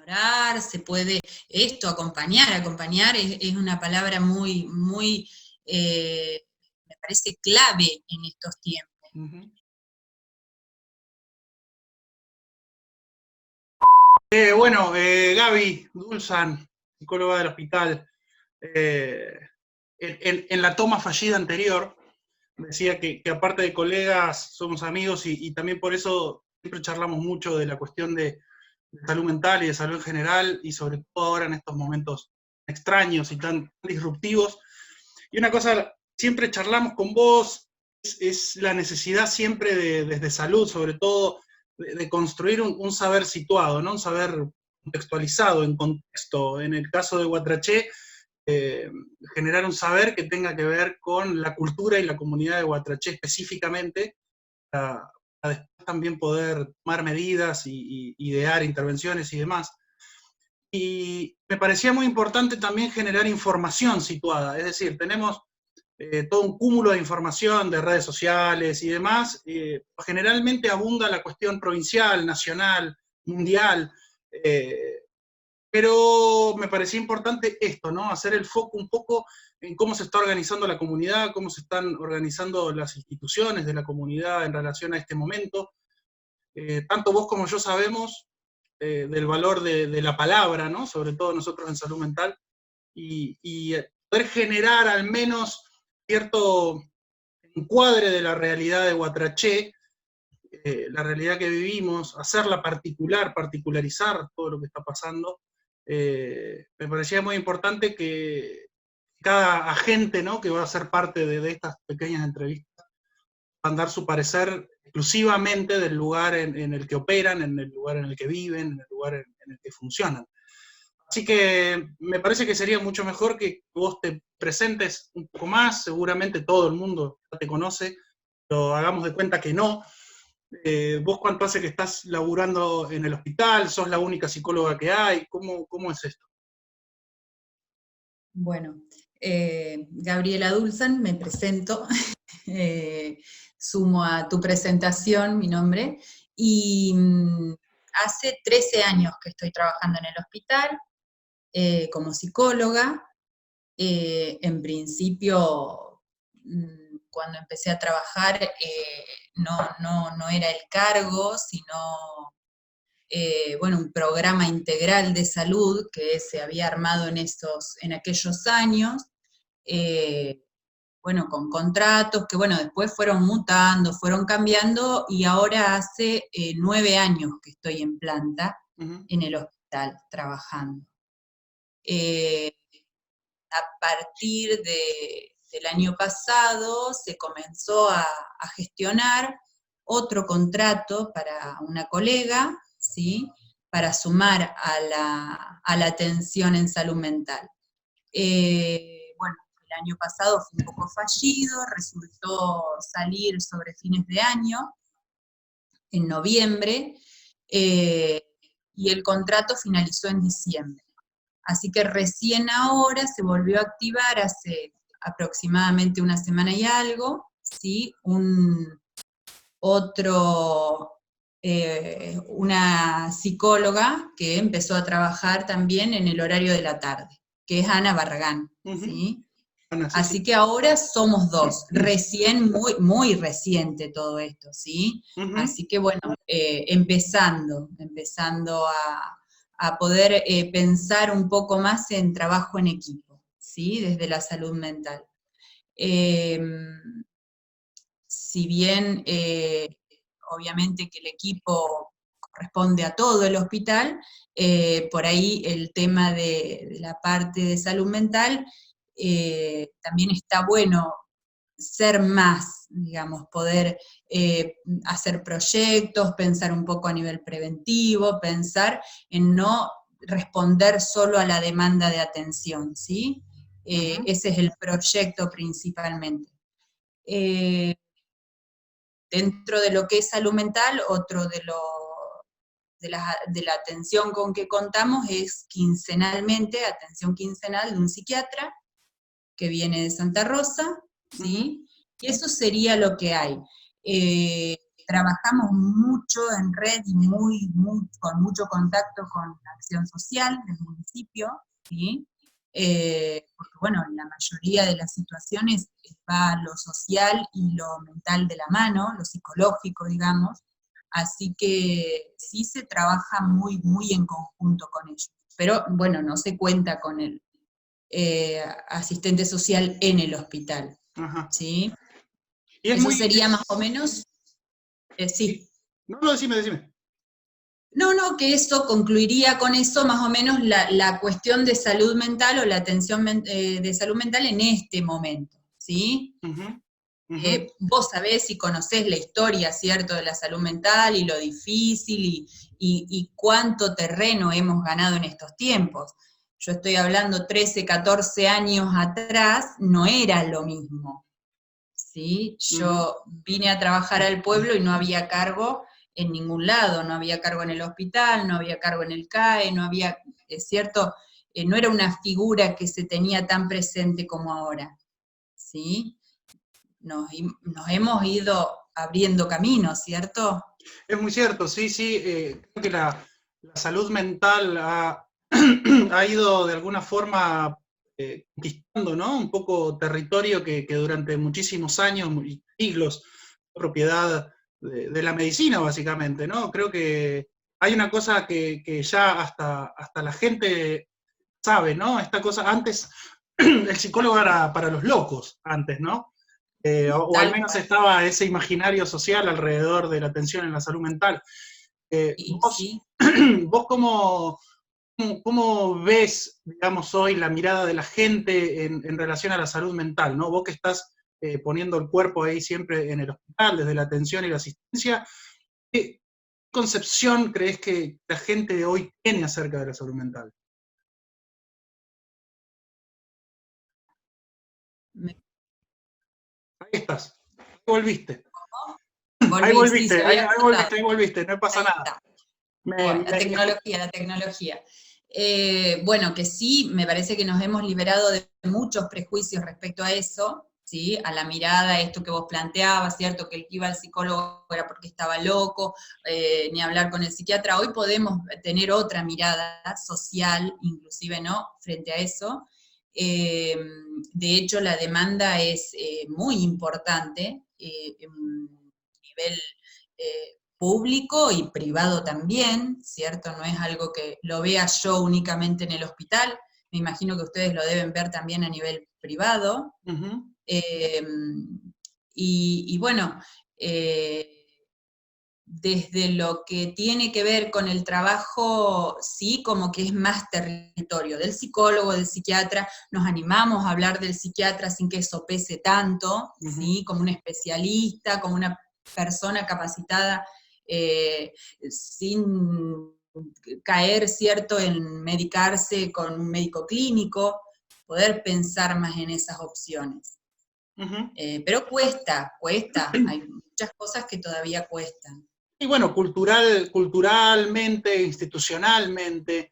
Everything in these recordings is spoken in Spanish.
ignorar, se puede esto, acompañar es una palabra muy, muy, me parece clave en estos tiempos. Uh-huh. Gaby Dulzan, psicóloga del hospital, en la toma fallida anterior, decía que aparte de colegas somos amigos y también por eso siempre charlamos mucho de la cuestión de salud mental y de salud en general, y sobre todo ahora en estos momentos extraños y tan disruptivos. Y una cosa, siempre charlamos con vos, es la necesidad siempre desde salud, sobre todo, de construir un saber situado, ¿no? Un saber contextualizado, en contexto. En el caso de Guatraché, generar un saber que tenga que ver con la cultura y la comunidad de Guatraché específicamente, para después también poder tomar medidas y idear intervenciones y demás. Y me parecía muy importante también generar información situada, es decir, tenemos todo un cúmulo de información de redes sociales y demás, generalmente abunda la cuestión provincial, nacional, mundial, pero me parecía importante esto, ¿no? Hacer el foco un poco en cómo se está organizando la comunidad, cómo se están organizando las instituciones de la comunidad en relación a este momento. Tanto vos como yo sabemos del valor de la palabra, ¿no? Sobre todo nosotros en salud mental, y poder generar al menos cierto encuadre de la realidad de Guatraché, la realidad que vivimos, hacerla particular, particularizar todo lo que está pasando. Me parecía muy importante que cada agente, ¿no?, que va a ser parte de estas pequeñas entrevistas van a dar su parecer exclusivamente del lugar en el que operan, en el lugar en el que viven, en el lugar en el que funcionan. Así que me parece que sería mucho mejor que vos te presentes un poco más, seguramente todo el mundo ya te conoce, pero hagamos de cuenta que no. ¿Vos cuánto hace que estás laburando en el hospital? ¿Sos la única psicóloga que hay? ¿Cómo es esto? Bueno, Gabriela Dulzan, me presento, sumo a tu presentación mi nombre, y hace 13 años que estoy trabajando en el hospital como psicóloga. En principio, cuando empecé a trabajar, no era el cargo, sino bueno, un programa integral de salud que se había armado en aquellos años, bueno, con contratos que, bueno, después fueron mutando, fueron cambiando, y ahora hace 9 años que estoy en planta, Uh-huh. en el hospital, trabajando. A partir del año pasado se comenzó a gestionar otro contrato para una colega, ¿sí?, para sumar a la atención en salud mental. Bueno, el año pasado fue un poco fallido, resultó salir sobre fines de año, en noviembre, y el contrato finalizó en diciembre. Así que recién ahora se volvió a activar hace aproximadamente una semana y algo, ¿sí?, una psicóloga que empezó a trabajar también en el horario de la tarde, que es Ana Barragán, Uh-huh. ¿sí? Ana, sí, Así sí. que ahora somos dos, recién, muy, muy reciente todo esto, ¿sí? Uh-huh. Así que bueno, empezando a poder pensar un poco más en trabajo en equipo, ¿sí?, desde la salud mental. Si bien obviamente que el equipo corresponde a todo el hospital, por ahí el tema de la parte de salud mental, también está bueno ser más, digamos, poder hacer proyectos, pensar un poco a nivel preventivo, pensar en no responder solo a la demanda de atención, ¿sí? Uh-huh. Ese es el proyecto principalmente. Eh, Dentro de lo que es salud mental, otro de la atención con que contamos es quincenalmente, atención quincenal de un psiquiatra que viene de Santa Rosa, ¿sí? Uh-huh. Y eso sería lo que hay. trabajamos mucho en red y con mucho contacto con la acción social del municipio, ¿sí? Porque bueno, la mayoría de las situaciones va lo social y lo mental de la mano, lo psicológico, digamos, así que sí se trabaja muy en conjunto con ellos. Pero bueno, no se cuenta con el asistente social en el hospital, Ajá. ¿sí? Y es Eso muy... sería más o menos, sí. No, no, decime. No, que eso concluiría con eso más o menos la cuestión de salud mental o la atención de salud mental en este momento, ¿sí? Ujú, ujú. Vos sabés y conocés la historia, ¿cierto?, de la salud mental y lo difícil y cuánto terreno hemos ganado en estos tiempos. Yo estoy hablando 13, 14 años atrás, no era lo mismo, ¿sí? Ujú. Yo vine a trabajar al pueblo y no había cargo en ningún lado, no había cargo en el hospital, no había cargo en el CAE, no había, es cierto, no era una figura que se tenía tan presente como ahora, ¿sí? Nos hemos ido abriendo caminos, ¿cierto? Es muy cierto, sí, creo que la salud mental ha, ha ido de alguna forma conquistando, ¿no? Un poco territorio que durante muchísimos años y siglos fue propiedad de la medicina, básicamente, ¿no? Creo que hay una cosa que ya hasta la gente sabe, ¿no? Esta cosa, antes el psicólogo era para los locos, antes, ¿no? O al Tal menos cual. estaba ese imaginario social alrededor de la atención en la salud mental. Y Vos, sí, vos cómo ves, digamos, hoy la mirada de la gente en relación a la salud mental, ¿no? Vos que estás poniendo el cuerpo ahí siempre en el hospital, desde la atención y la asistencia, ¿qué concepción crees que la gente de hoy tiene acerca de la salud mental? me Ahí estás, ahí volviste, volví, sí, se había cortado. ahí volviste, no pasa Ahí nada. está. Me, Bueno, me escu- la tecnología. Bueno, que sí, me parece que nos hemos liberado de muchos prejuicios respecto a eso, ¿sí? A la mirada, esto que vos planteabas, ¿cierto? Que el que iba al psicólogo era porque estaba loco, ni hablar con el psiquiatra. Hoy podemos tener otra mirada social, inclusive, ¿no? Frente a eso. De hecho, la demanda es muy importante, en nivel público y privado también, ¿cierto? No es algo que lo vea yo únicamente en el hospital, me imagino que ustedes lo deben ver también a nivel privado. Ujú. Eh, y bueno, eh, desde lo que tiene que ver con el trabajo, sí, como que es más territorio del psicólogo, del psiquiatra, nos animamos a hablar del psiquiatra sin que eso pese tanto, Ujú. ¿sí? Como un especialista, como una persona capacitada, sin caer, ¿cierto?, en medicarse con un médico clínico, poder pensar más en esas opciones. Ujú. Pero cuesta, hay muchas cosas que todavía cuestan. Y bueno, culturalmente, institucionalmente,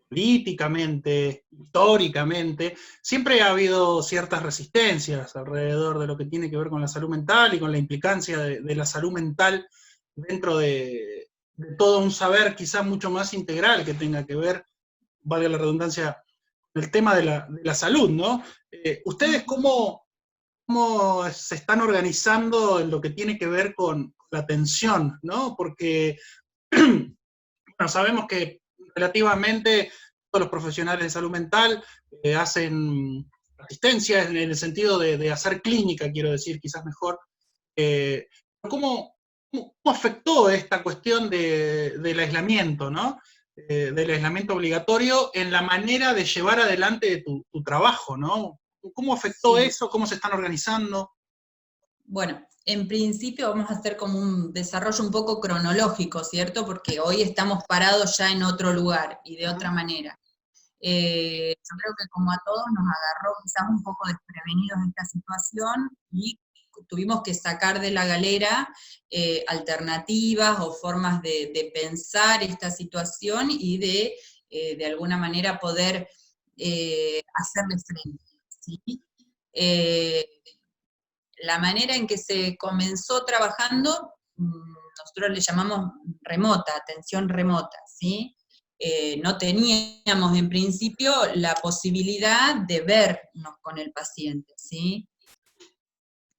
políticamente, históricamente, siempre ha habido ciertas resistencias alrededor de lo que tiene que ver con la salud mental y con la implicancia de la salud mental dentro de todo un saber quizá mucho más integral que tenga que ver, valga la redundancia, el tema de la salud, ¿no? ¿Ustedes cómo se están organizando en lo que tiene que ver con la atención, ¿no? Porque bueno, sabemos que relativamente todos los profesionales de salud mental hacen asistencia en el sentido de hacer clínica, quiero decir, quizás mejor. Eh, ¿Cómo afectó esta cuestión del aislamiento, ¿no? Del aislamiento obligatorio en la manera de llevar adelante tu trabajo, ¿no? ¿Cómo afectó Sí, eso? ¿Cómo se están organizando? bueno, en principio vamos a hacer como un desarrollo un poco cronológico, ¿cierto? Porque hoy estamos parados ya en otro lugar y de otra Ujú. manera. Yo creo que como a todos nos agarró quizás un poco desprevenidos esta situación y tuvimos que sacar de la galera alternativas o formas de pensar esta situación y de alguna manera poder hacerle frente, ¿sí? Eh, la manera en que se comenzó trabajando nosotros le llamamos remota, atención remota, ¿sí? No teníamos en principio la posibilidad de vernos con el paciente, ¿sí?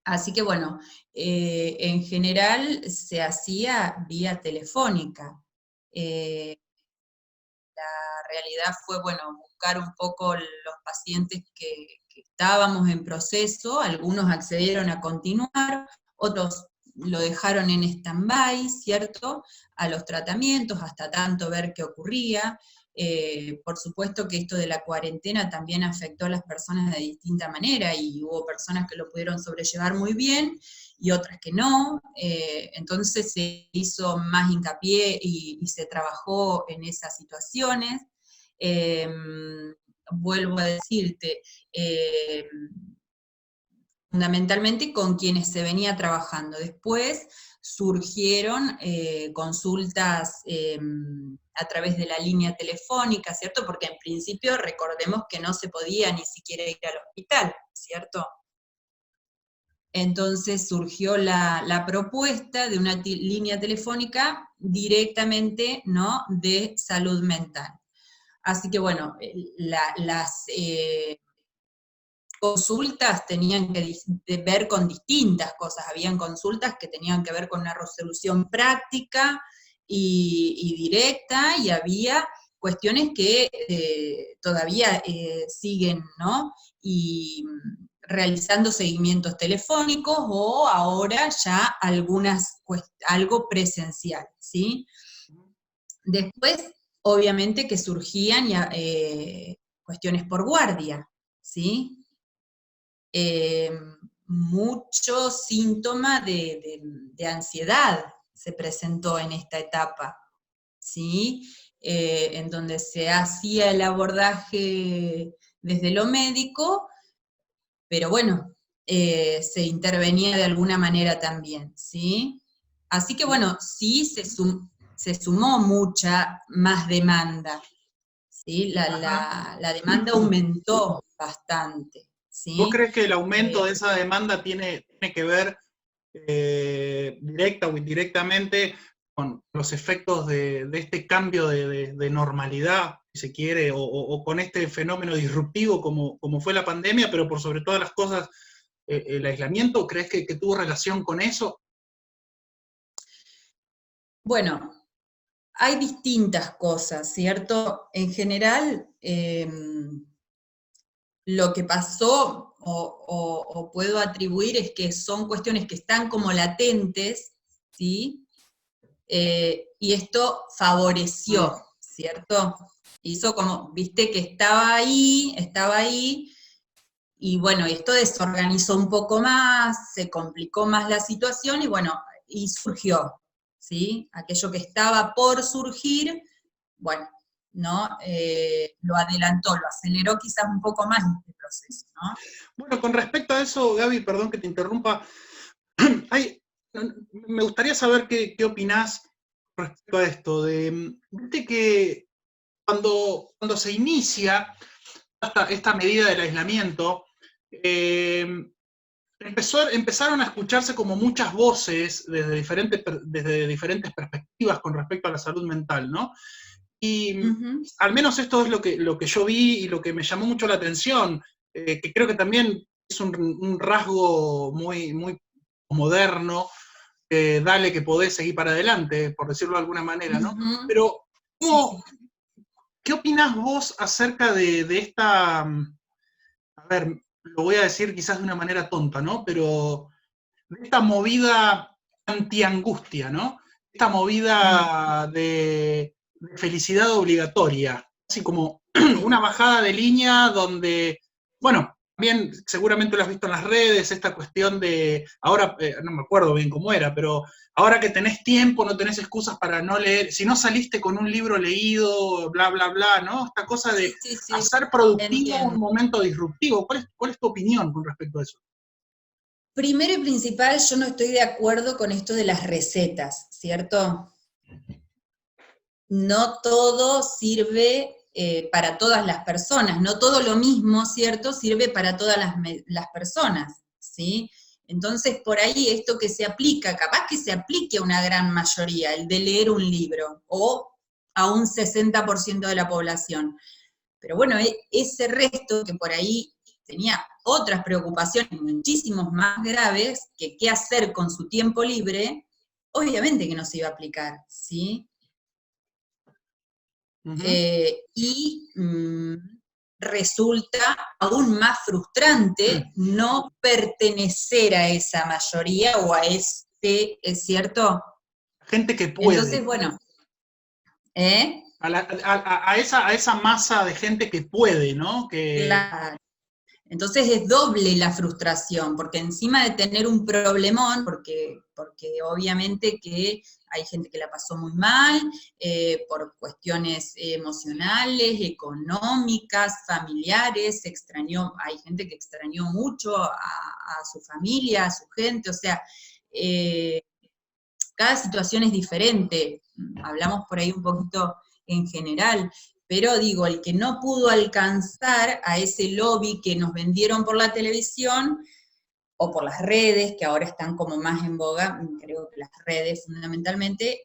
Así que bueno, en general se hacía vía telefónica. La realidad fue, bueno, buscar un poco los pacientes que estábamos en proceso, algunos accedieron a continuar, otros lo dejaron en stand-by, ¿cierto?, a los tratamientos, hasta tanto ver qué ocurría. Por supuesto que esto de la cuarentena también afectó a las personas de distinta manera, y hubo personas que lo pudieron sobrellevar muy bien, y otras que no, entonces se hizo más hincapié y se trabajó en esas situaciones. Eh, Vuelvo a decirte, fundamentalmente con quienes se venía trabajando. Después surgieron consultas a través de la línea telefónica, ¿cierto? Porque en principio recordemos que no se podía ni siquiera ir al hospital, ¿cierto? Entonces surgió la propuesta de una línea telefónica directamente, ¿no?, de salud mental. Así que bueno, las consultas tenían que ver con distintas cosas. Habían consultas que tenían que ver con una resolución práctica y directa, y había cuestiones que todavía siguen, ¿no?, y realizando seguimientos telefónicos, o ahora ya algo presencial, ¿sí? Después, obviamente que surgían cuestiones por guardia, ¿sí? Mucho síntoma de ansiedad se presentó en esta etapa, ¿sí? En donde se hacía el abordaje desde lo médico, pero bueno, se intervenía de alguna manera también, ¿sí? Así que bueno, sí se sumó mucha más demanda, ¿sí? La demanda aumentó bastante, ¿Vos ¿sí? crees que el aumento de esa demanda tiene que ver directa o indirectamente con los efectos de este cambio de normalidad, si se quiere, o con este fenómeno disruptivo como fue la pandemia, pero por sobre todas las cosas, el aislamiento? ¿Crees que tuvo relación con eso? Bueno, hay distintas cosas, ¿cierto? En general, lo que pasó o puedo atribuir es que son cuestiones que están como latentes, ¿sí? Y esto favoreció, ¿cierto? Hizo como, viste, que estaba ahí, y bueno, esto desorganizó un poco más, se complicó más la situación, y bueno, y surgió, ¿sí? Aquello que estaba por surgir, bueno, ¿no? Lo adelantó, lo aceleró quizás un poco más este proceso, ¿no? Bueno, con respecto a eso, Gaby, perdón que te interrumpa, hay, me gustaría saber qué opinás respecto a esto, viste que cuando se inicia esta medida del aislamiento, empezaron a escucharse como muchas voces desde diferentes perspectivas con respecto a la salud mental, ¿no? Y al menos esto es lo que yo vi y lo que me llamó mucho la atención, que creo que también es un rasgo muy, muy moderno, dale que podés seguir para adelante, por decirlo de alguna manera, ¿no? Pero, Sí. ¿qué opinás vos acerca de esta, a ver, lo voy a decir quizás de una manera tonta, ¿no? Pero de esta movida anti-angustia, ¿no? Esta movida de felicidad obligatoria, así como una bajada de línea donde, bueno, también seguramente lo has visto en las redes, esta cuestión de, ahora no me acuerdo bien cómo era, pero ahora que tenés tiempo, no tenés excusas para no leer, si no saliste con un libro leído, bla, bla, bla, ¿no? Esta cosa de Sí, sí, hacer productivo un entiendo. momento disruptivo. ¿Cuál es tu opinión con respecto a eso? Primero y principal, yo no estoy de acuerdo con esto de las recetas, ¿cierto? No todo sirve para todas las personas, no todo lo mismo, ¿cierto?, sirve para todas las personas, ¿sí? Entonces, por ahí esto que se aplica, capaz que se aplique a una gran mayoría, el de leer un libro, o a un 60% de la población. Pero bueno, ese resto que por ahí tenía otras preocupaciones muchísimos más graves, que qué hacer con su tiempo libre, obviamente que no se iba a aplicar, ¿sí? Y resulta aún más frustrante no pertenecer a esa mayoría o a este, ¿es cierto? Gente que Entonces, puede. bueno, A esa masa de gente que puede, ¿no? Que, claro. Entonces es doble la frustración, porque encima de tener un problemón, porque obviamente que hay gente que la pasó muy mal, por cuestiones emocionales, económicas, familiares, hay gente que extrañó mucho a su familia, a su gente, o sea, eh, cada situación es diferente, hablamos por ahí un poquito en general, pero digo, el que no pudo alcanzar a ese lobby que nos vendieron por la televisión o por las redes, que ahora están como más en boga, creo que las redes fundamentalmente,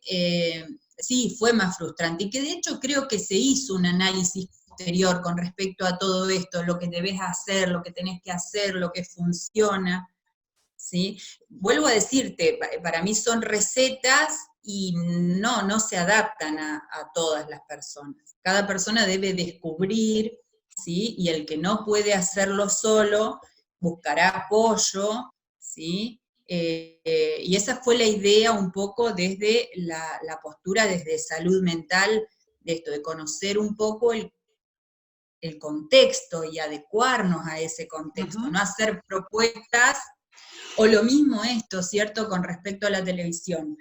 sí, fue más frustrante. Y que de hecho creo que se hizo un análisis posterior con respecto a todo esto, lo que debes hacer, lo que tenés que hacer, lo que funciona, ¿sí? Vuelvo a decirte, para mí son recetas y no se adaptan a todas las personas. Cada persona debe descubrir, ¿sí? Y el que no puede hacerlo solo, buscará apoyo, ¿sí? Y esa fue la idea un poco desde la postura, desde salud mental, de esto, de conocer un poco el contexto y adecuarnos a ese contexto, no hacer propuestas. O lo mismo esto, ¿cierto?, con respecto a la televisión.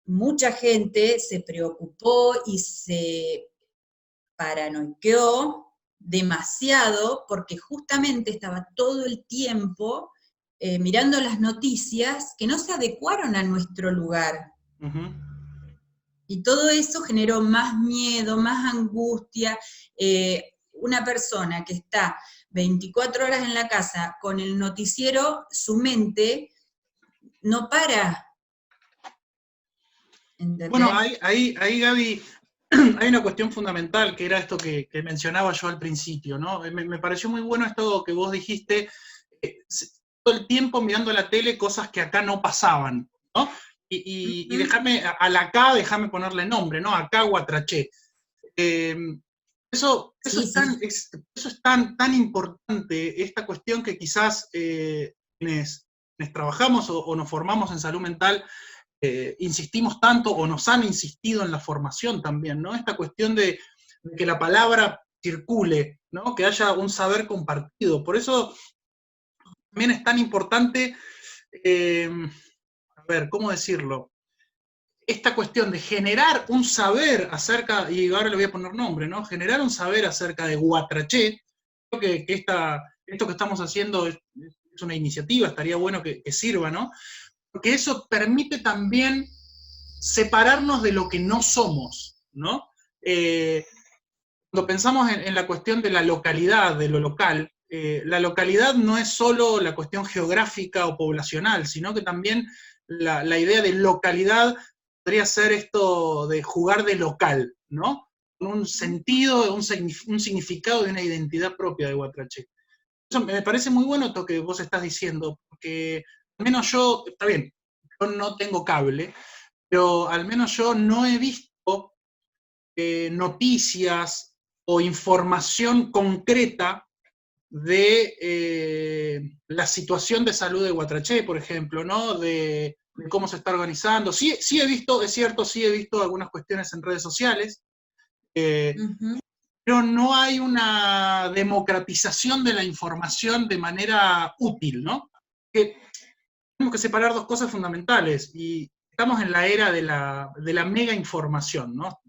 Mucha gente se preocupó y se paranoiqueó demasiado porque justamente estaba todo el tiempo mirando las noticias que no se adecuaron a nuestro lugar. Y todo eso generó más miedo, más angustia. Una persona que está 24 horas en la casa con el noticiero, su mente no para. bueno, ¿Entendés? ahí, Gaby, hay una cuestión fundamental que era esto que mencionaba yo al principio, ¿no? Me pareció muy bueno esto que vos dijiste, todo el tiempo mirando la tele cosas que acá no pasaban, ¿no? Y déjame, a la acá, déjame ponerle nombre, ¿no? Acá Guatraché. Eso Sí, sí. es tan importante, esta cuestión que quizás quienes trabajamos o nos formamos en salud mental, insistimos tanto o nos han insistido en la formación también, ¿no? Esta cuestión de que la palabra circule, ¿no? Que haya un saber compartido. Por eso también es tan importante, a ver, ¿cómo decirlo? Esta cuestión de generar un saber acerca, y ahora le voy a poner nombre, ¿no? Generar un saber acerca de Guatraché. Creo que esto que estamos haciendo es una iniciativa, estaría bueno que sirva, ¿no? Porque eso permite también separarnos de lo que no somos, ¿no? Cuando pensamos en la cuestión de la localidad, de lo local, la localidad no es solo la cuestión geográfica o poblacional, sino que también la idea de localidad podría ser esto de jugar de local, ¿no? Con un sentido, un significado de una identidad propia de Guatraché. Eso me parece muy bueno esto que vos estás diciendo, porque al menos yo, está bien, yo no tengo cable, pero al menos yo no he visto noticias o información concreta de la situación de salud de Guatraché, por ejemplo, ¿no? De cómo se está organizando. Sí, sí he visto, es cierto, sí he visto algunas cuestiones en redes sociales, pero no hay una democratización de la información de manera útil, ¿no? Que tenemos que separar dos cosas fundamentales, y estamos en la era de la mega información, ¿no?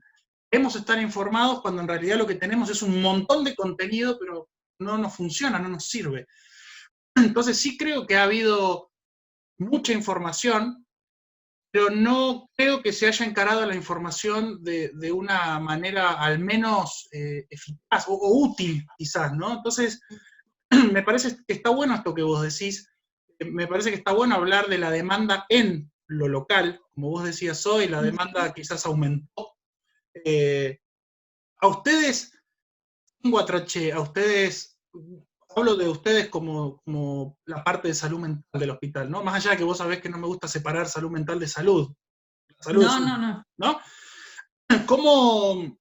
Queremos estar informados cuando en realidad lo que tenemos es un montón de contenido, pero no nos funciona, no nos sirve. Entonces sí creo que ha habido mucha información, pero no creo que se haya encarado la información de una manera al menos eficaz o útil, quizás, ¿no? Entonces, me parece que está bueno esto que vos decís, me parece que está bueno hablar de la demanda en lo local, como vos decías hoy, la demanda quizás aumentó. A ustedes, Guatrache, a ustedes, hablo de ustedes como la parte de salud mental del hospital, ¿no? Más allá de que vos sabés que no me gusta separar salud mental de salud. La salud es No, una, no, no. ¿no? ¿Cómo,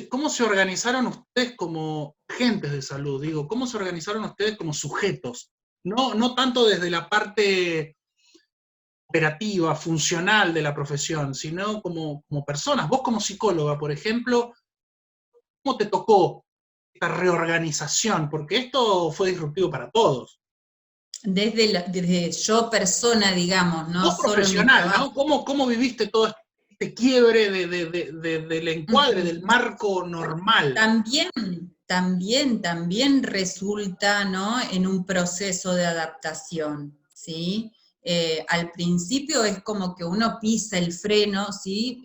cómo se organizaron ustedes como agentes de salud? Digo, ¿cómo se organizaron ustedes como sujetos? No, no tanto desde la parte operativa, funcional de la profesión, sino como personas. Vos como psicóloga, por ejemplo, ¿cómo te tocó esta reorganización? Porque esto fue disruptivo para todos. Desde yo persona, digamos, no Vos solo en mi profesional, trabajo. ¿no? ¿Cómo viviste todo este quiebre del encuadre, del Ujú. marco normal? También, también resulta, ¿no?, en un proceso de adaptación, ¿sí? Al principio es como que uno pisa el freno, ¿sí?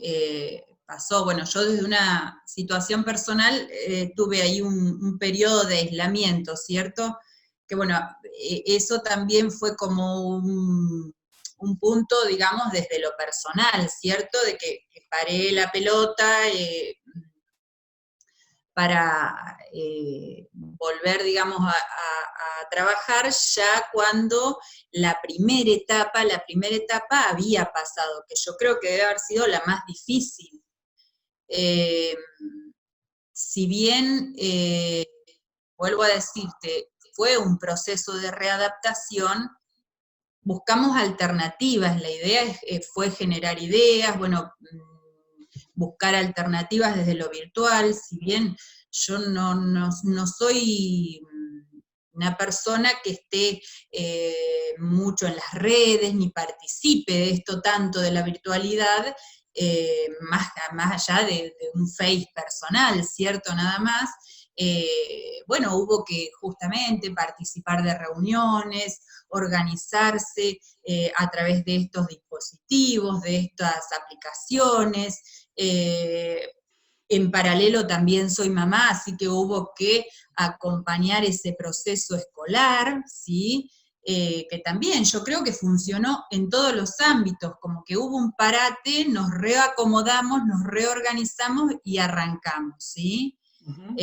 Pasó, bueno, yo desde una situación personal tuve ahí un periodo de aislamiento, ¿cierto? Que bueno, eso también fue como un punto, digamos, desde lo personal, ¿cierto? De que paré la pelota, para volver, digamos, a trabajar ya cuando la primera etapa había pasado, que yo creo que debe haber sido la más difícil. Eh, si bien, vuelvo a decirte, fue un proceso de readaptación, buscamos alternativas, la idea fue generar ideas, bueno, buscar alternativas desde lo virtual, si bien yo no soy una persona que esté mucho en las redes, ni participe de esto tanto de la virtualidad, más allá de un Face personal, ¿cierto? Nada más. Bueno, hubo que justamente participar de reuniones, organizarse a través de estos dispositivos, de estas aplicaciones. En paralelo también soy mamá, así que hubo que acompañar ese proceso escolar, ¿sí? Que también yo creo que funcionó en todos los ámbitos, como que hubo un parate, nos reacomodamos, nos reorganizamos y arrancamos, ¿sí? Uh-huh.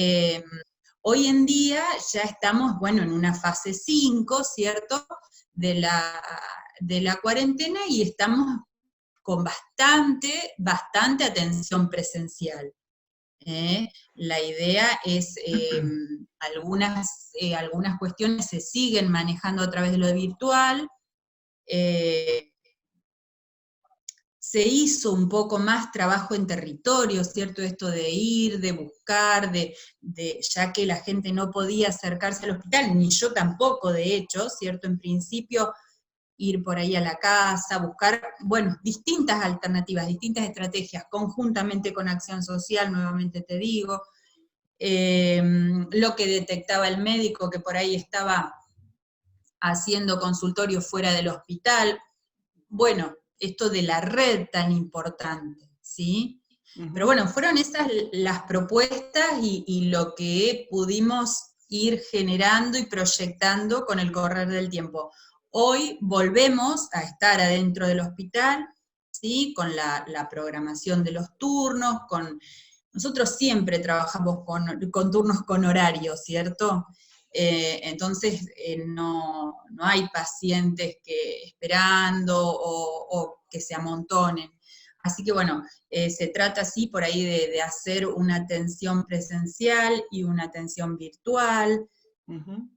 Hoy en día ya estamos, bueno, en una fase 5, ¿cierto?, de la cuarentena y estamos con bastante atención presencial. La idea es, algunas cuestiones se siguen manejando a través de lo virtual, eh, se hizo un poco más trabajo en territorio, ¿cierto? Esto de ir, de buscar, ya que la gente no podía acercarse al hospital, ni yo tampoco, de hecho, ¿cierto? En principio, ir por ahí a la casa, buscar, bueno, distintas alternativas, distintas estrategias, conjuntamente con Acción Social, nuevamente te digo, lo que detectaba el médico que por ahí estaba haciendo consultorio fuera del hospital, bueno, esto de la red tan importante, ¿sí? Pero Uh-huh. bueno, fueron esas las propuestas y lo que pudimos ir generando y proyectando con el correr del tiempo. Hoy volvemos a estar adentro del hospital, ¿sí? Con la programación de los turnos, nosotros siempre trabajamos con turnos con horario, ¿cierto? Entonces no hay pacientes que esperando o que se amontonen. Así que bueno, se trata así por ahí de hacer una atención presencial y una atención virtual, Uh-huh.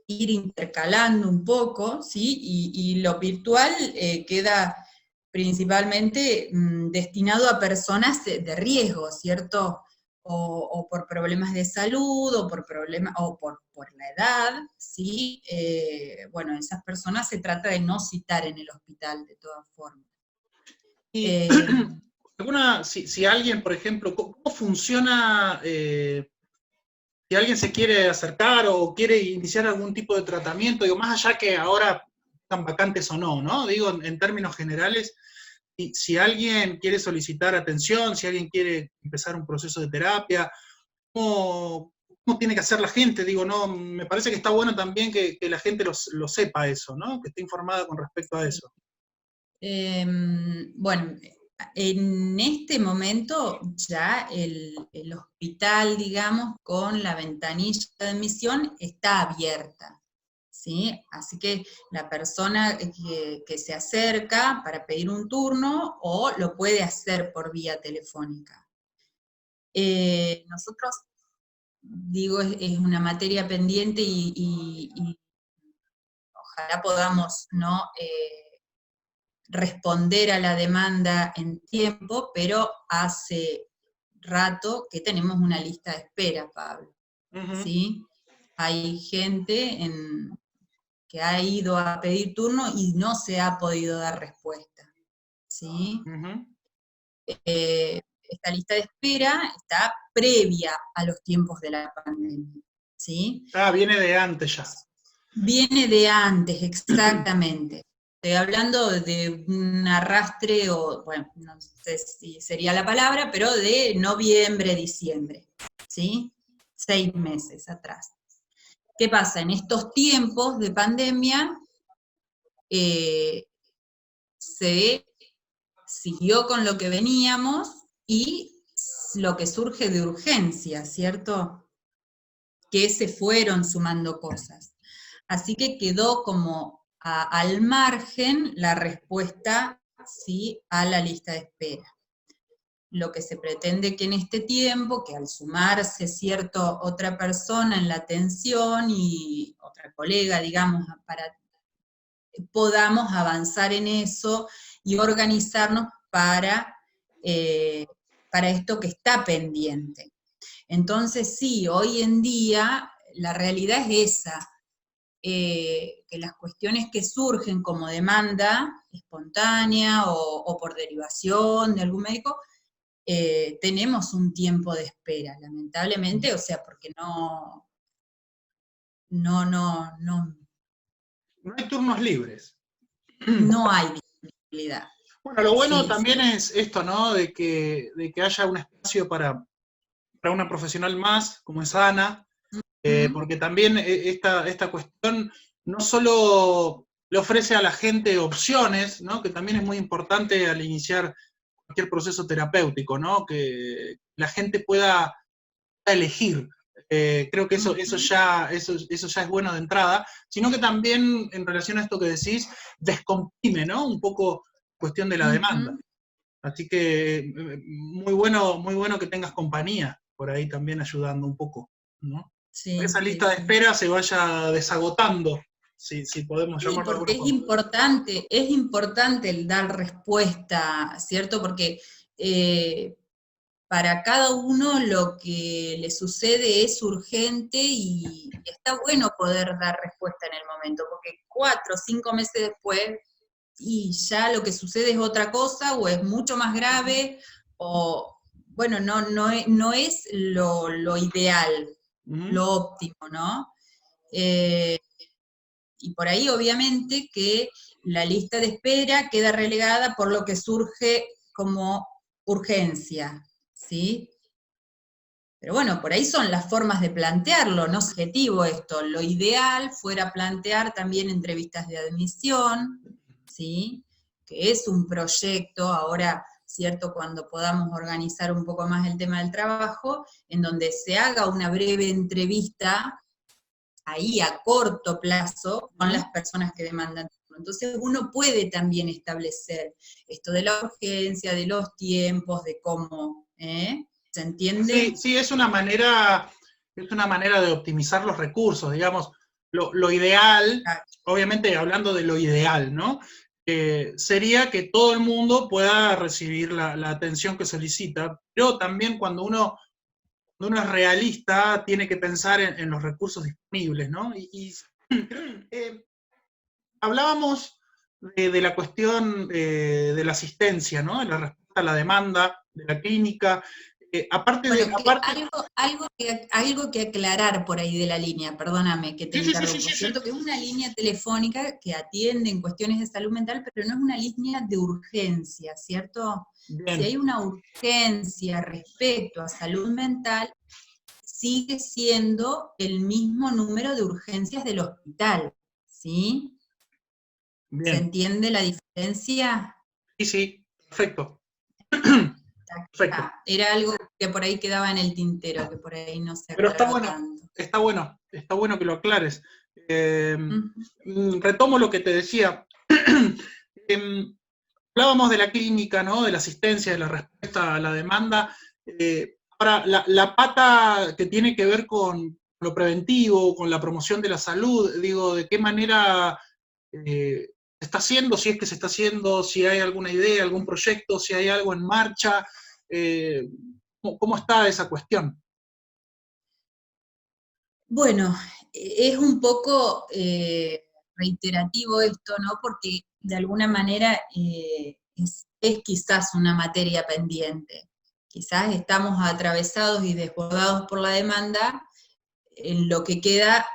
ir intercalando un poco, ¿sí? Y lo virtual queda principalmente destinado a personas de riesgo, ¿cierto? O por problemas de salud, o por la edad, ¿sí? Bueno, esas personas se trata de no citar en el hospital, de todas formas. Y Eh, si alguien, por ejemplo, ¿cómo funciona si alguien se quiere acercar o quiere iniciar algún tipo de tratamiento? Digo, más allá que ahora están vacantes o no, ¿no? Digo, en términos generales, si alguien quiere solicitar atención, si alguien quiere empezar un proceso de terapia, ¿cómo, cómo tiene que hacer la gente, digo, no, me parece que está bueno también que la gente lo sepa eso, ¿no? Que esté informada con respecto a eso. Bueno, en este momento ya el hospital, digamos, con la ventanilla de admisión está abierta, ¿sí? Así que la persona que se acerca para pedir un turno o lo puede hacer por vía telefónica. Nosotros, digo, es una materia pendiente y ojalá podamos, ¿no? Responder a la demanda en tiempo, pero hace rato que tenemos una lista de espera, Pablo. ¿Sí? Hay gente que ha ido a pedir turno y no se ha podido dar respuesta. ¿Sí? Esta lista de espera está previa a los tiempos de la pandemia. ¿Sí? Ah, viene de antes ya. Viene de antes, exactamente. Estoy hablando de un arrastre, o bueno, no sé si sería la palabra, pero de noviembre, diciembre, ¿sí? 6 meses atrás. ¿Qué pasa? En estos tiempos de pandemia se siguió con lo que veníamos y lo que surge de urgencia, ¿cierto? Que se fueron sumando cosas. Así que quedó como al margen la respuesta, ¿sí?, a la lista de espera. Lo que se pretende que en este tiempo, que al sumarse otra persona en la atención y otra colega, digamos, podamos avanzar en eso y organizarnos para esto que está pendiente. Entonces sí, hoy en día la realidad es esa, que las cuestiones que surgen como demanda espontánea o por derivación de algún médico, tenemos un tiempo de espera, lamentablemente, o sea, porque no No hay turnos libres. hay disponibilidad. Bueno, lo bueno Sí, también es esto, ¿no? De que haya un espacio para una profesional más, como es Ana, porque también esta cuestión no solo le ofrece a la gente opciones, ¿no? Que también es muy importante al iniciar cualquier proceso terapéutico, ¿no? Que la gente pueda elegir. Creo que eso ya es bueno de entrada, sino que también en relación a esto que decís, descomprime, ¿no? Un poco cuestión de la demanda. Así que muy bueno que tengas compañía por ahí también ayudando un poco, ¿no? Sí, Esa sí, lista de sí. espera se vaya desagotando, si podemos Sí, llamarlo de porque alguna forma. es importante el dar respuesta, ¿cierto? Porque para cada uno lo que le sucede es urgente y está bueno poder dar respuesta en el momento, porque 4 o 5 meses después, y ya lo que sucede es otra cosa, o es mucho más grave, o bueno, no es lo ideal, lo óptimo, ¿no? Y por ahí obviamente que la lista de espera queda relegada por lo que surge como urgencia, ¿sí? Pero bueno, por ahí son las formas de plantearlo, no es objetivo esto. Lo ideal fuera plantear también entrevistas de admisión, ¿sí? Que es un proyecto, ahora, ¿cierto? Cuando podamos organizar un poco más el tema del trabajo, en donde se haga una breve entrevista ahí a corto plazo con las personas que demandan. Entonces uno puede también establecer esto de la urgencia, de los tiempos, de cómo, ¿se entiende? Sí, sí, es una manera de optimizar los recursos, digamos. Lo ideal, obviamente hablando de lo ideal, ¿no? Sería que todo el mundo pueda recibir la atención que solicita, pero también cuando uno es realista, tiene que pensar en los recursos disponibles, ¿no? Hablábamos de la cuestión de la asistencia, ¿no? De la respuesta a la demanda, de la clínica. Bueno, algo que aclarar por ahí de la línea, perdóname que te interrumpo, ¿cierto? Que es una línea telefónica que atiende en cuestiones de salud mental, pero no es una línea de urgencia, ¿cierto? Bien. Si hay una urgencia respecto a salud mental, sigue siendo el mismo número de urgencias del hospital, ¿sí? ¿Se Bien. entiende la diferencia? Sí, sí, perfecto. Perfecto. Era algo que por ahí quedaba en el tintero, que por ahí no se Pero aclaró tanto. está bueno que lo aclares. Eh, Ujú. Retomo lo que te decía. Hablábamos de la clínica, ¿no? De la asistencia, de la respuesta a la demanda. Ahora, la pata que tiene que ver con lo preventivo, con la promoción de la salud, digo, ¿de qué manera se está haciendo? Si es que se está haciendo, si hay alguna idea, algún proyecto, si hay algo en marcha. Eh, ¿Cómo está esa cuestión? Bueno, es un poco reiterativo esto, ¿no? Porque de alguna manera es quizás una materia pendiente. Quizás estamos atravesados y desbordados por la demanda, en lo que queda,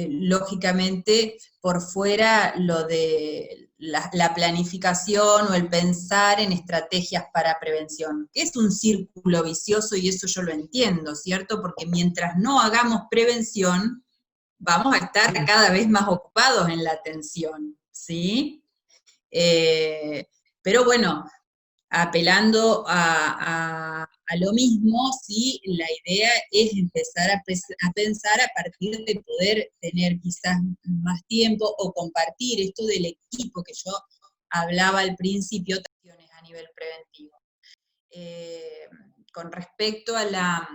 lógicamente, por fuera lo de la planificación o el pensar en estrategias para prevención, que es un círculo vicioso y eso yo lo entiendo, ¿cierto? Porque mientras no hagamos prevención, vamos a estar cada vez más ocupados en la atención, ¿sí? Pero bueno, apelando a lo mismo, sí, la idea es empezar a pensar a partir de poder tener quizás más tiempo o compartir esto del equipo que yo hablaba al principio, a nivel preventivo. Eh, con respecto a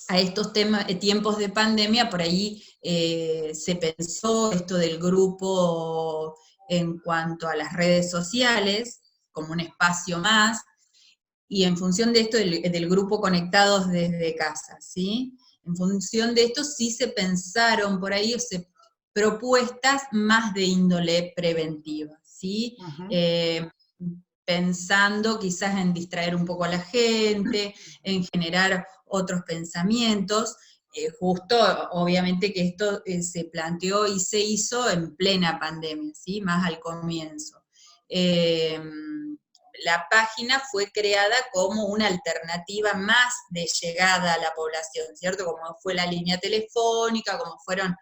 estos tiempos de pandemia, por ahí se pensó esto del grupo en cuanto a las redes sociales, como un espacio más, y en función de esto del grupo Conectados desde casa, ¿sí? En función de esto sí se pensaron por ahí propuestas más de índole preventiva, ¿sí? Uh-huh. Pensando quizás en distraer un poco a la gente, en generar otros pensamientos, justo obviamente que esto se planteó y se hizo en plena pandemia, ¿sí? Más al comienzo. La página fue creada como una alternativa más de llegada a la población, ¿cierto? Como fue la línea telefónica, como fueron...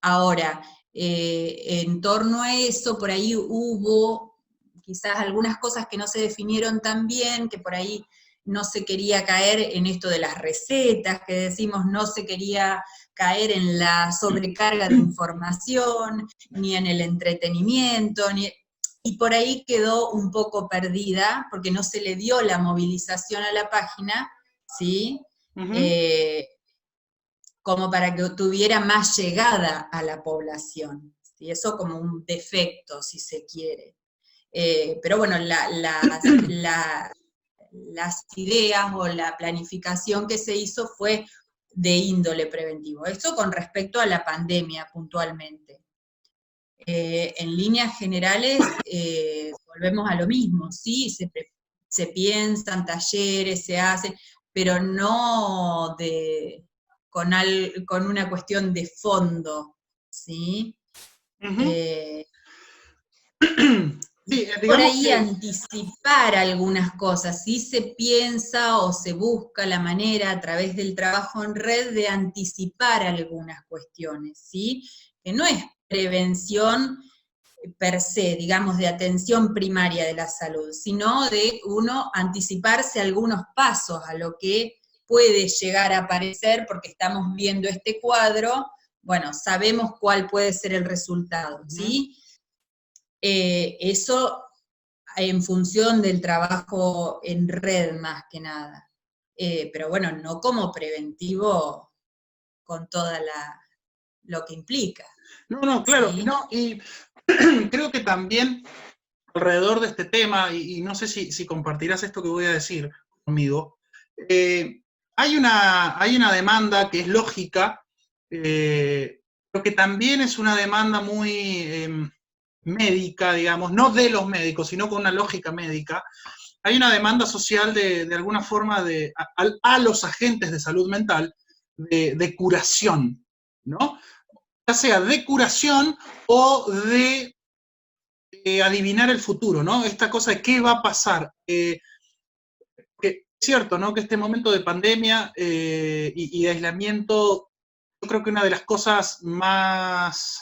ahora, en torno a eso, por ahí hubo quizás algunas cosas que no se definieron tan bien, que por ahí no se quería caer en esto de las recetas, que decimos no se quería caer en la sobrecarga de información, ni en el entretenimiento, y por ahí quedó un poco perdida, porque no se le dio la movilización a la página, ¿sí? Uh-huh. Como para que tuviera más llegada a la población. ¿Sí? Eso como un defecto, si se quiere. Pero bueno, las ideas o la planificación que se hizo fue de índole preventivo. Esto con respecto a la pandemia puntualmente. En líneas generales, volvemos a lo mismo, sí, se piensan talleres, se hacen, pero no con una cuestión de fondo, ¿sí? Uh-huh. Eh, Sí, por digamos ahí que anticipar algunas cosas, sí se piensa o se busca la manera a través del trabajo en red de anticipar algunas cuestiones, ¿sí? Que no es prevención per se, digamos, de atención primaria de la salud, sino de uno anticiparse algunos pasos a lo que puede llegar a aparecer porque estamos viendo este cuadro, bueno, sabemos cuál puede ser el resultado, ¿sí? Eso en función del trabajo en red más que nada. Pero bueno, no como preventivo con toda lo que implica, no, claro, ¿sí? no, y creo que también alrededor de este tema, y no sé si compartirás esto que voy a decir conmigo, eh, hay una demanda que es lógica, pero que también es una demanda muy médica, digamos, no de los médicos, sino con una lógica médica. Hay una demanda social de alguna forma a los agentes de salud mental de curación, ¿no? Ya sea de curación o de adivinar el futuro, ¿no? Esta cosa de qué va a pasar. cierto, ¿no? Que este momento de pandemia y de aislamiento, yo creo que una de las cosas más,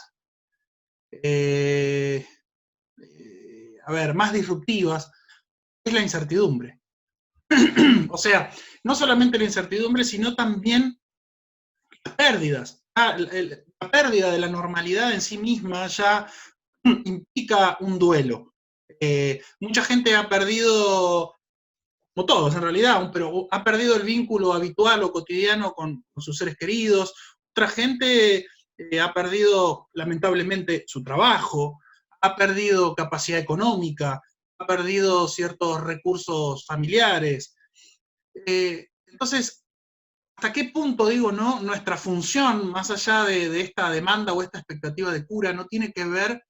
eh, más disruptivas es la incertidumbre. O sea, no solamente la incertidumbre, sino también las pérdidas. La pérdida de la normalidad en sí misma ya implica un duelo. Mucha gente ha perdido, como todos en realidad, pero ha perdido el vínculo habitual o cotidiano con sus seres queridos. Otra gente ha perdido lamentablemente su trabajo, ha perdido capacidad económica, ha perdido ciertos recursos familiares. Entonces, ¿hasta qué punto, digo, no, nuestra función, más allá de esta demanda o esta expectativa de cura, no tiene que ver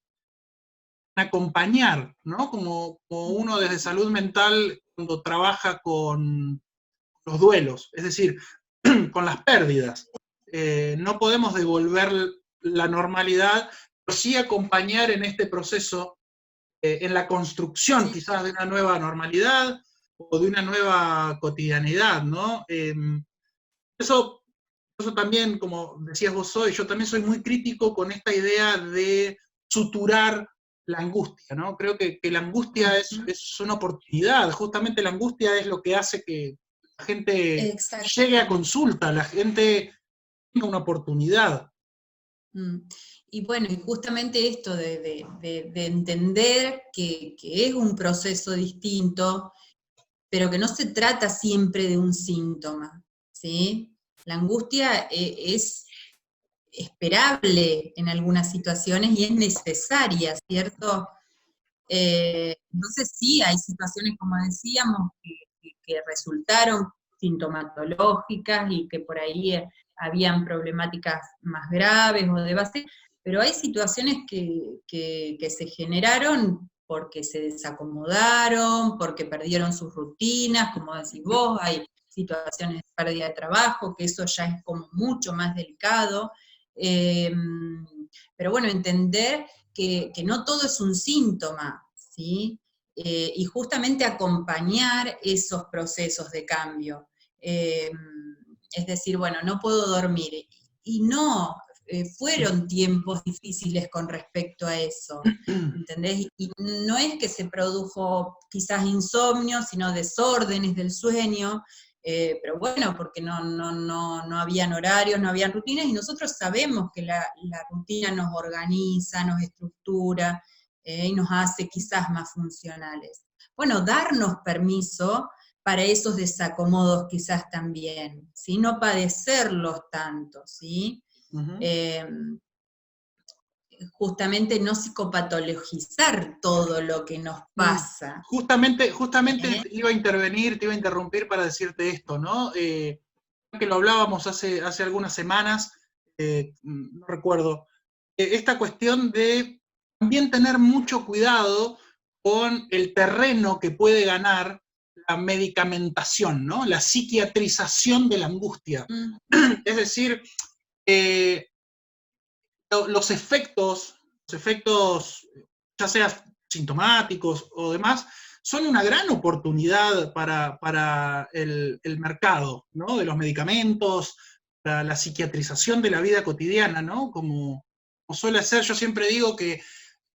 en acompañar, ¿no? Como uno desde salud mental cuando trabaja con los duelos, es decir, con las pérdidas. No podemos devolver la normalidad, pero sí acompañar en este proceso, en la construcción quizás de una nueva normalidad o de una nueva cotidianidad, ¿no? Eso, eso también, como decías vos hoy, yo también soy muy crítico con esta idea de suturar la angustia, ¿no? Creo que la angustia es una oportunidad, justamente la angustia es lo que hace que la gente llegue a consulta, la gente tenga una oportunidad. Y bueno, y justamente esto de entender que es un proceso distinto, pero que no se trata siempre de un síntoma, ¿sí? La angustia es esperable en algunas situaciones y es necesaria, ¿cierto? Entonces sí, hay situaciones, como decíamos, que resultaron sintomatológicas y que por ahí habían problemáticas más graves o de base, pero hay situaciones que se generaron porque se desacomodaron, porque perdieron sus rutinas, como decís vos, hay situaciones de pérdida de trabajo, que eso ya es como mucho más delicado. Pero bueno, entender que no todo es un síntoma, ¿sí? Y justamente acompañar esos procesos de cambio. Es decir, bueno, no puedo dormir. Y no, fueron tiempos difíciles con respecto a eso, ¿entendés? Y no es que se produjo quizás insomnio, sino desórdenes del sueño, pero bueno, porque no habían horarios, no habían rutinas, y nosotros sabemos que la rutina nos organiza, nos estructura, y nos hace quizás más funcionales. Bueno, darnos permiso para esos desacomodos quizás también, ¿sí? No padecerlos tanto, ¿sí? Justamente no psicopatologizar todo lo que nos pasa. Justamente iba a intervenir, te iba a interrumpir para decirte esto, ¿no? Que lo hablábamos hace algunas semanas, no recuerdo, esta cuestión de también tener mucho cuidado con el terreno que puede ganar la medicamentación, ¿no? La psiquiatrización de la angustia. Es decir, los efectos, ya sea sintomáticos o demás, son una gran oportunidad para el mercado, ¿no? De los medicamentos, para la psiquiatrización de la vida cotidiana, ¿no? Como suele ser, yo siempre digo que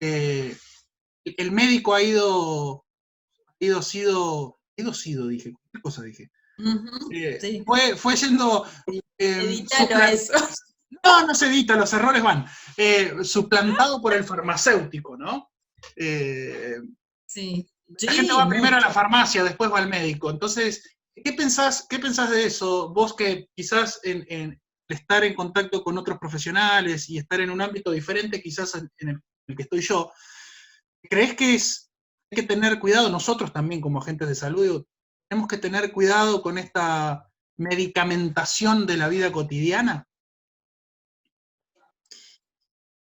el médico dije, ¿qué cosa dije? Sí. Fue yendo... Edítalo a eso. No se edita, los errores van. Suplantado por el farmacéutico, ¿no? Sí. La gente va primero a la farmacia, después va al médico. Entonces, ¿qué pensás de eso? Vos que quizás en estar en contacto con otros profesionales y estar en un ámbito diferente quizás en el que estoy yo, ¿crees que hay que tener cuidado, nosotros también como agentes de salud, tenemos que tener cuidado con esta medicamentación de la vida cotidiana?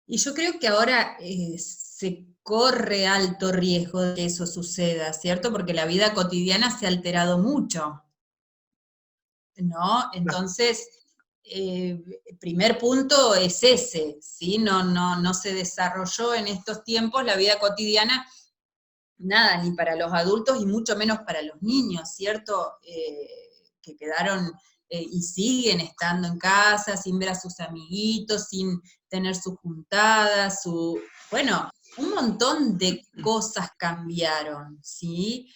Y yo creo que ahora se corre alto riesgo de que eso suceda, ¿cierto? Porque la vida cotidiana se ha alterado mucho, ¿no? Entonces, el primer punto es ese, ¿sí? No se desarrolló en estos tiempos la vida cotidiana nada, ni para los adultos y mucho menos para los niños, ¿cierto? Que quedaron y siguen estando en casa sin ver a sus amiguitos, sin tener sus juntadas, bueno, un montón de cosas cambiaron, ¿sí?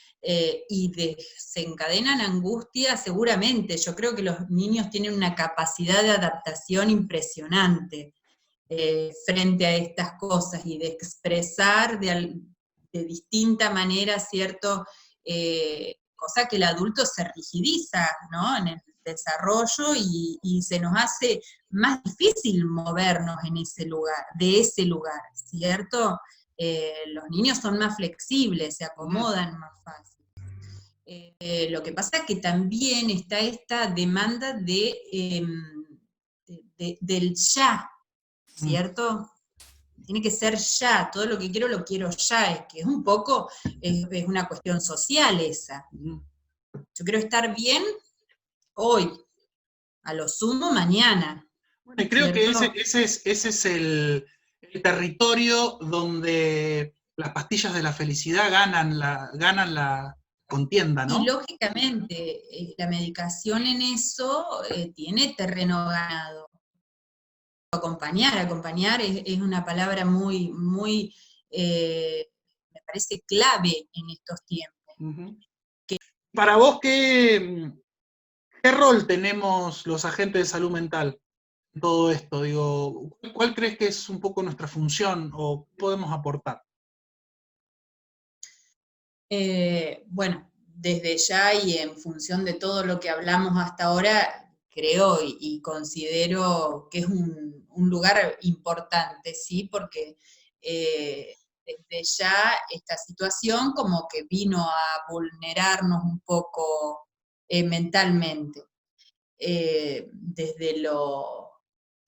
Y desencadenan angustia seguramente. Yo creo que los niños tienen una capacidad de adaptación impresionante frente a estas cosas y de expresar de distinta manera, ¿cierto? Cosa que el adulto se rigidiza, ¿no? En el desarrollo y se nos hace más difícil movernos en ese lugar, de ese lugar, ¿cierto? Los niños son más flexibles, se acomodan más fácil. Lo que pasa es que también está esta demanda del ya, ¿cierto? Tiene que ser ya, todo lo que quiero lo quiero ya, es que es un poco, es una cuestión social esa. Yo quiero estar bien hoy, a lo sumo mañana. Bueno, y creo que ¿cierto? ese es el territorio donde las pastillas de la felicidad ganan la contienda, Y ¿no? lógicamente, la medicación en eso tiene terreno ganado. Acompañar es una palabra muy, muy, me parece clave en estos tiempos. Uh-huh. Para vos, ¿qué rol tenemos los agentes de salud mental en todo esto? Digo, ¿cuál crees que es un poco nuestra función o podemos aportar? Bueno, desde ya y en función de todo lo que hablamos hasta ahora, creo y considero que es un lugar importante, ¿sí? Porque desde ya esta situación como que vino a vulnerarnos un poco mentalmente. Desde lo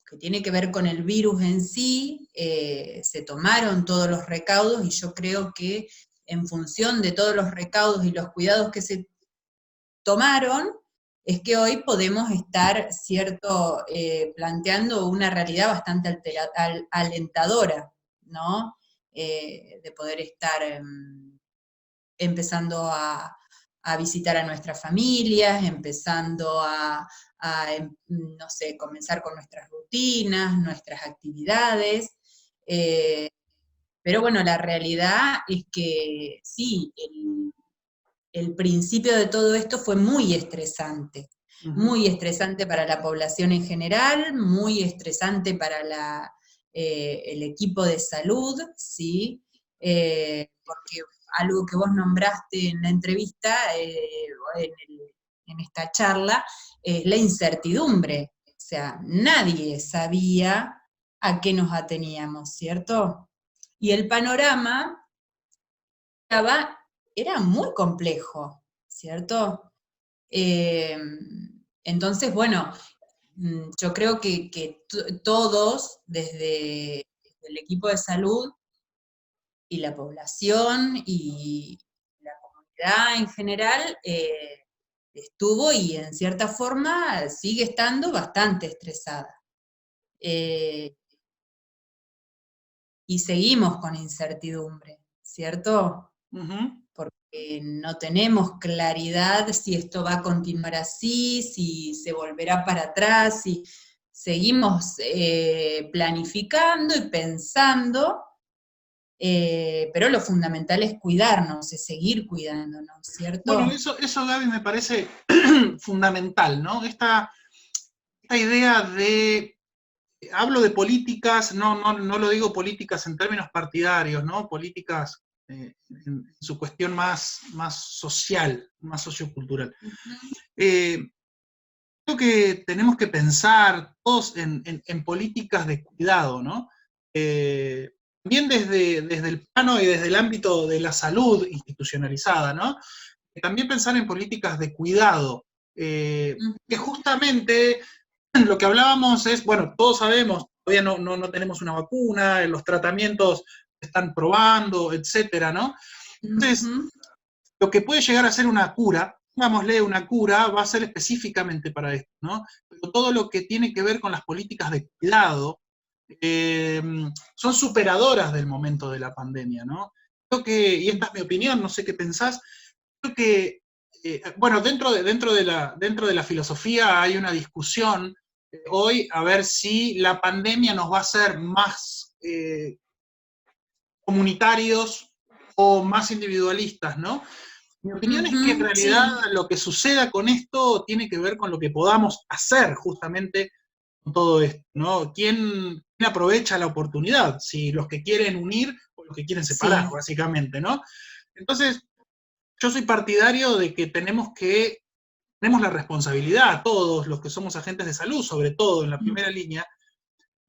que tiene que ver con el virus en sí, se tomaron todos los recaudos y yo creo que en función de todos los recaudos y los cuidados que se tomaron, es que hoy podemos estar, cierto, planteando una realidad bastante alentadora, ¿no? De poder estar empezando a visitar a nuestras familias, empezando no sé, comenzar con nuestras rutinas, nuestras actividades. Pero bueno, la realidad es que sí, el principio de todo esto fue muy estresante para la población en general, muy estresante para el equipo de salud, ¿sí? Porque algo que vos nombraste en la entrevista, en esta charla, es la incertidumbre. O sea, nadie sabía a qué nos ateníamos, ¿cierto? Y el panorama era muy complejo, ¿cierto? Eh, entonces, bueno, yo creo que todos, desde el equipo de salud y la población y la comunidad en general, estuvo y en cierta forma sigue estando bastante estresada. Y seguimos con incertidumbre, ¿cierto? Uh-huh. Porque no tenemos claridad si esto va a continuar así, si se volverá para atrás, si seguimos planificando y pensando, pero lo fundamental es cuidarnos, es seguir cuidándonos, Bueno, ¿cierto? eso Gaby, me parece fundamental, ¿no? Esta idea de, hablo de políticas, no lo digo políticas en términos partidarios, ¿no? Políticas en su cuestión más social, más sociocultural. Uh-huh. Creo que tenemos que pensar todos en políticas de cuidado, ¿no? También desde el plano y desde el ámbito de la salud institucionalizada, ¿no? También pensar en políticas de cuidado, que justamente lo que hablábamos es, bueno, todos sabemos, todavía no tenemos una vacuna, los tratamientos se están probando, etcétera, ¿no? Entonces, Uh-huh. lo que puede llegar a ser una cura, digámosle una cura, va a ser específicamente para esto, ¿no? Pero todo lo que tiene que ver con las políticas de cuidado son superadoras del momento de la pandemia, ¿no? creo que, y esta es mi opinión, no sé qué pensás, creo que, bueno, dentro de la filosofía hay una discusión hoy a ver si la pandemia nos va a hacer más comunitarios o más individualistas, ¿no? Mi opinión es que en realidad Sí, lo que suceda con esto tiene que ver con lo que podamos hacer justamente con todo esto, ¿no? ¿Quién aprovecha la oportunidad? Si los que quieren unir o los que quieren separar, sí. básicamente, ¿no? Entonces, yo soy partidario de que tenemos la responsabilidad, todos los que somos agentes de salud, sobre todo en la primera línea,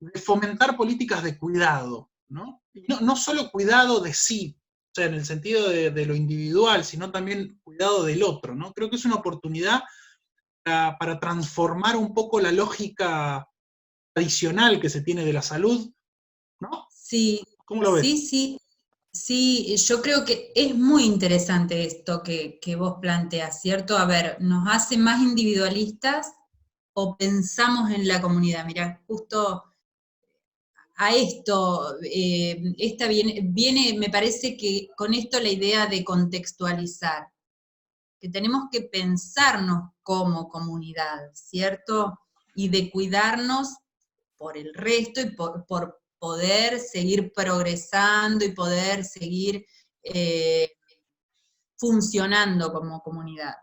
de fomentar políticas de cuidado, ¿no? Y no solo cuidado de sí, o sea, en el sentido de lo individual, sino también cuidado del otro, ¿no? Creo que es una oportunidad para transformar un poco la lógica tradicional que se tiene de la salud, ¿no? Sí, ¿Cómo lo ves? sí, sí, sí, yo creo que es muy interesante esto que vos planteas, ¿cierto? A ver, ¿nos hace más individualistas o pensamos en la comunidad? Mirá, justo a esto, esta viene, me parece que con esto la idea de contextualizar, que tenemos que pensarnos como comunidad, ¿cierto? Y de cuidarnos por el resto y por poder seguir progresando y poder seguir eh, funcionando como comunidad.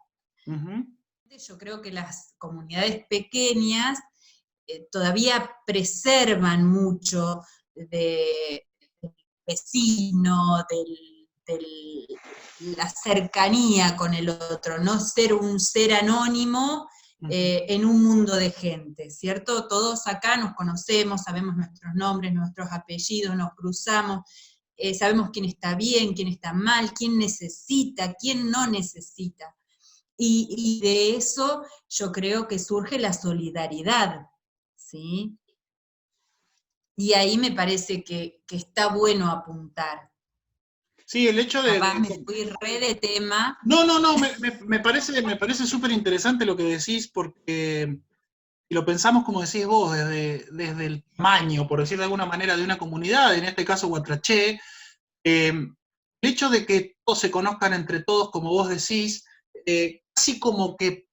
Ujú. Yo creo que las comunidades pequeñas todavía preservan mucho del vecino, la cercanía con el otro, no ser un ser anónimo Ujú. en un mundo de gente, ¿cierto? Todos acá nos conocemos, sabemos nuestros nombres, nuestros apellidos, nos cruzamos, sabemos quién está bien, quién está mal, quién necesita, quién no necesita. Y de eso yo creo que surge la solidaridad, ¿sí? Y ahí me parece que está bueno apuntar. Sí, el hecho Capaz me fui re de tema. no, me parece súper interesante lo que decís porque si lo pensamos como decís vos, desde el tamaño, por decir de alguna manera, de una comunidad, en este caso Guatraché, el hecho de que todos se conozcan entre todos, como vos decís, casi como que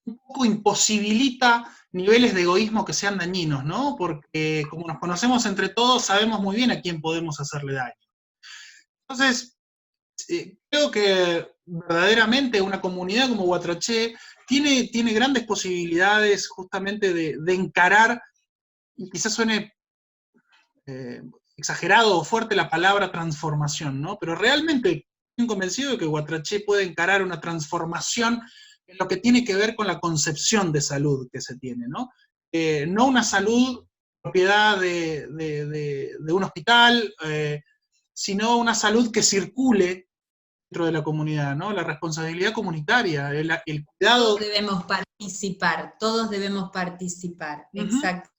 un poco imposibilita niveles de egoísmo que sean dañinos, ¿no? Porque como nos conocemos entre todos, sabemos muy bien a quién podemos hacerle daño. Entonces, creo que verdaderamente una comunidad como Guatraché tiene grandes posibilidades justamente de encarar, y quizás suene eh, exagerado o fuerte la palabra transformación, ¿no? Pero realmente estoy convencido de que Guatraché puede encarar una transformación en lo que tiene que ver con la concepción de salud que se tiene, ¿no? No una salud propiedad de un hospital, sino una salud que circule dentro de la comunidad, ¿no? La responsabilidad comunitaria, el cuidado. Todos debemos participar, Uh-huh. exacto.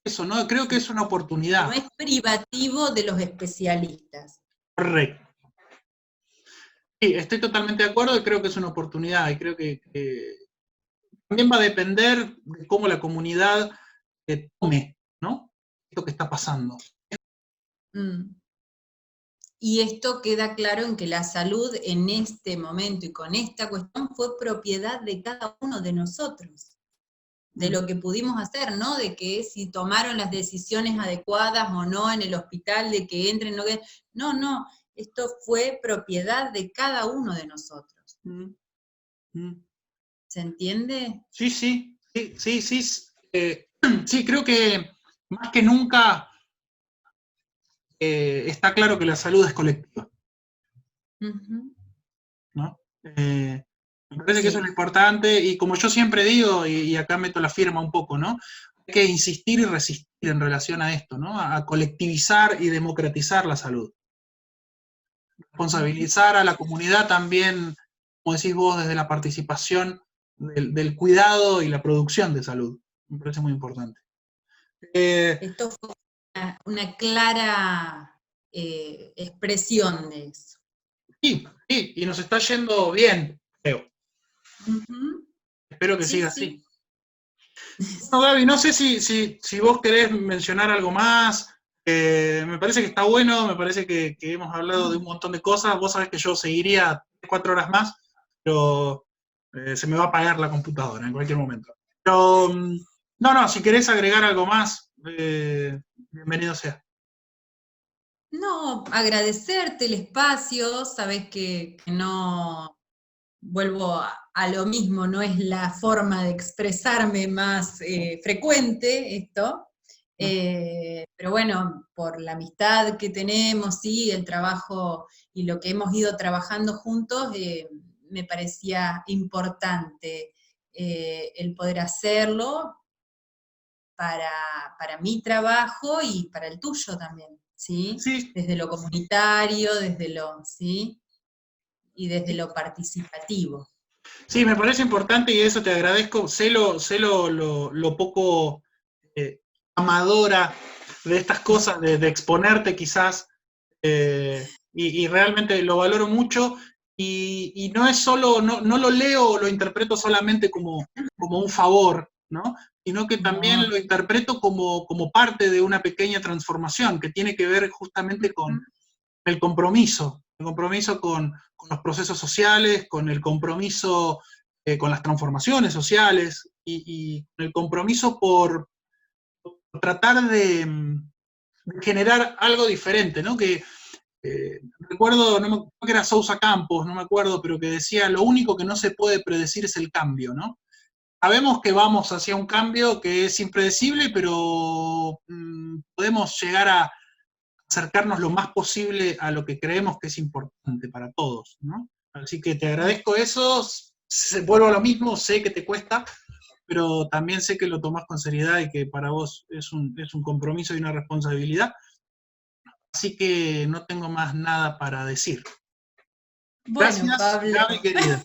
Eso, ¿no? Creo que Sí. es una No oportunidad. es privativo de los especialistas. Correcto. Sí, estoy totalmente de acuerdo y creo que es una oportunidad y creo que también va a depender de cómo la comunidad tome, ¿no? Esto que está pasando. Mm. Y esto queda claro en que la salud en este momento y con esta cuestión fue propiedad de cada uno de nosotros, de lo que pudimos hacer, ¿no? De que si tomaron las decisiones adecuadas o no en el hospital, de que entren, no que... No, no, esto fue propiedad de cada uno de nosotros. Mm, mm. ¿Se entiende? Sí, sí, sí, sí, sí. Sí, creo que más que nunca está claro que la salud es colectiva, Ujú. ¿no? Me parece que eso es lo Sí, importante y como yo siempre digo, y acá meto la firma un poco, ¿no? Hay que insistir y resistir en relación a esto, ¿no? A colectivizar y democratizar la salud. ujú. Responsabilizar a la comunidad también, como decís vos, desde la participación del cuidado y la producción de salud. Me parece muy importante. Eh, Esto fue una clara expresión de eso. sí, sí, y nos está yendo bien, creo. Ujú. Espero que Sí, siga así. sí. Bueno, Gaby, no sé si vos querés mencionar algo más, Me parece que está bueno, me parece que hemos hablado de un montón de cosas. Vos sabés que yo seguiría 4 horas más, pero se me va a apagar la computadora en cualquier momento. Pero, no, si querés agregar algo más, bienvenido sea. No, agradecerte el espacio, sabes que no, vuelvo a lo mismo, no es la forma de expresarme más frecuente esto, pero bueno, por la amistad que tenemos, sí, el trabajo y lo que hemos ido trabajando juntos, me parecía importante el poder hacerlo para mi trabajo y para el tuyo también, ¿sí? Sí, Desde lo comunitario, desde lo, ¿sí? Y desde lo participativo. sí, me parece importante y eso te agradezco. Sé lo poco amadora de estas cosas, de exponerte quizás, y realmente lo valoro mucho. Y no es solo, no lo leo o lo interpreto solamente como un favor, ¿no? Sino que también No. lo interpreto como parte de una pequeña transformación que tiene que ver justamente con el compromiso con los procesos sociales, con el compromiso con las transformaciones sociales y el compromiso por tratar de generar algo diferente, ¿no? Que recuerdo, creo que era Sousa Campos, no me acuerdo, pero que decía, lo único que no se puede predecir es el cambio, ¿no? Sabemos que vamos hacia un cambio que es impredecible, pero podemos llegar a acercarnos lo más posible a lo que creemos que es importante para todos, ¿no? Así que te agradezco eso, vuelvo a lo mismo, sé que te cuesta, pero también sé que lo tomás con seriedad y que para vos es un compromiso y una responsabilidad, así que no tengo más nada para decir. Bueno, Gracias, Pablo, Gaby querida.